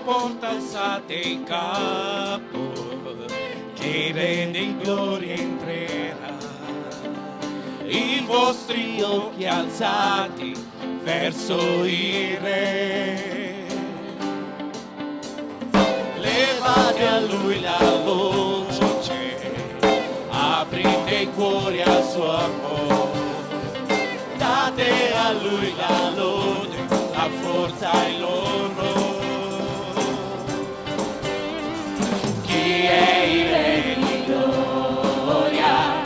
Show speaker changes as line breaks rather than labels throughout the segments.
porta alzate in capo, che Re di gloria entrerà. I vostri occhi alzati verso il Re, levate a Lui la voce, aprite i cuori al suo amore, date a Lui la lode, la forza e l'onore. Chi è il Re di gloria?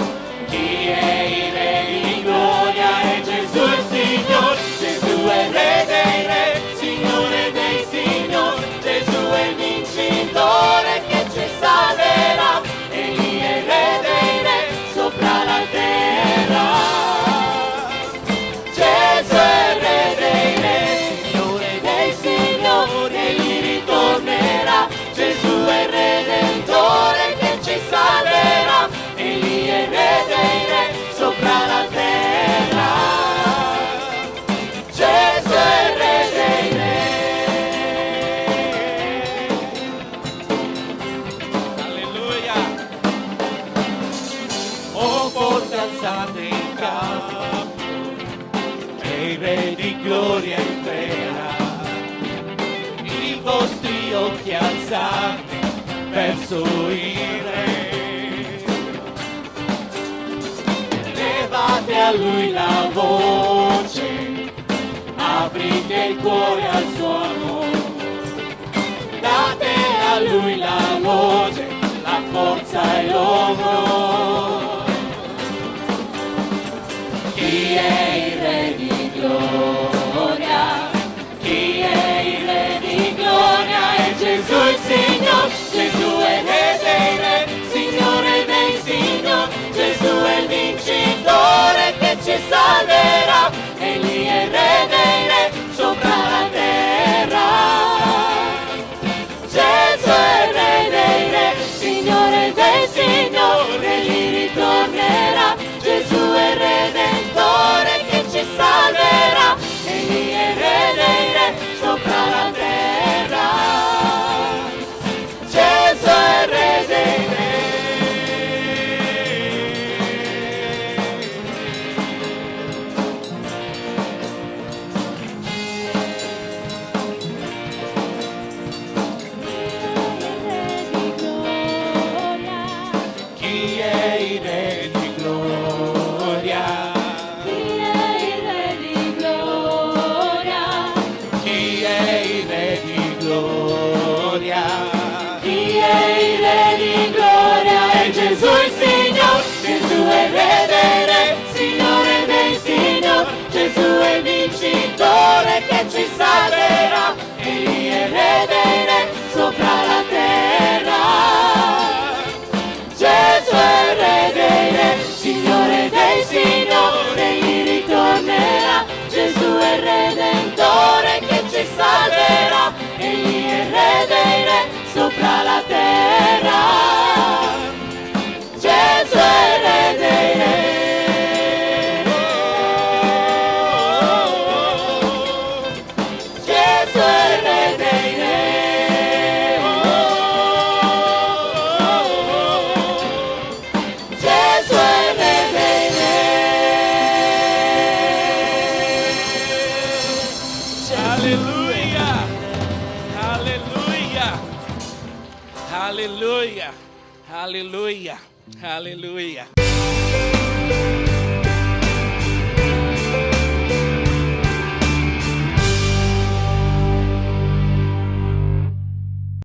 Chi è il Re di gloria? È Gesù il Signore. Gesù è il Re dei Re, Signore dei Signori. Gesù è il vincitore che ci salverà. Egli è il Re dei Re sopra la terra. Gesù è il Re dei Re, Signore dei Signori. Egli ritornerà. Gesù è il Redentore che ci salverà. Egli è il Re dei Re sopra la terra. Gesù è il Re dei Re. Alleluia. Oh, porte alzate in capo, che il Re di gloria entrerà. I vostri occhi alzati verso il Re, levate a Lui la voce, aprite il cuore al suo amore, date a Lui la lode, la forza e l'onore. Chi è il Re di gloria? Chi è il Re di gloria? È Gesù il Signore. Gesù è il Re dei Re, Signore dei Signori. Gesù è il vincitore che ci salverà. Egli è il Re dei Re sopra la terra. Gesù è il Re dei Re, Signore dei Signori. Egli ritornerà. Gesù è il Redentore che ci salverà. Egli è il Re dei Re sopra la terra. Gesù è il Re dei Re. Chi è il Re di gloria?
Chi è il Re di gloria?
Chi è il Re di gloria?
Chi è il Re di gloria?
È Gesù il Signore. Gesù è il Re dei Re, Signore dei Signori. Gesù è il vincitore che ci salverà. Egli è il Re dei Re sopra la terra. Gesù è il Re dei Re, Signore dei Signori. Egli ritornerà. Gesù è il Redentore che ci salverà. Egli è il Re dei Re sopra la terra. Gesù è il Re dei Re. Gesù è il Re dei Re. Gesù è il Re dei Re. Alleluia. Alleluia. Alleluia. Alleluia. Alleluia.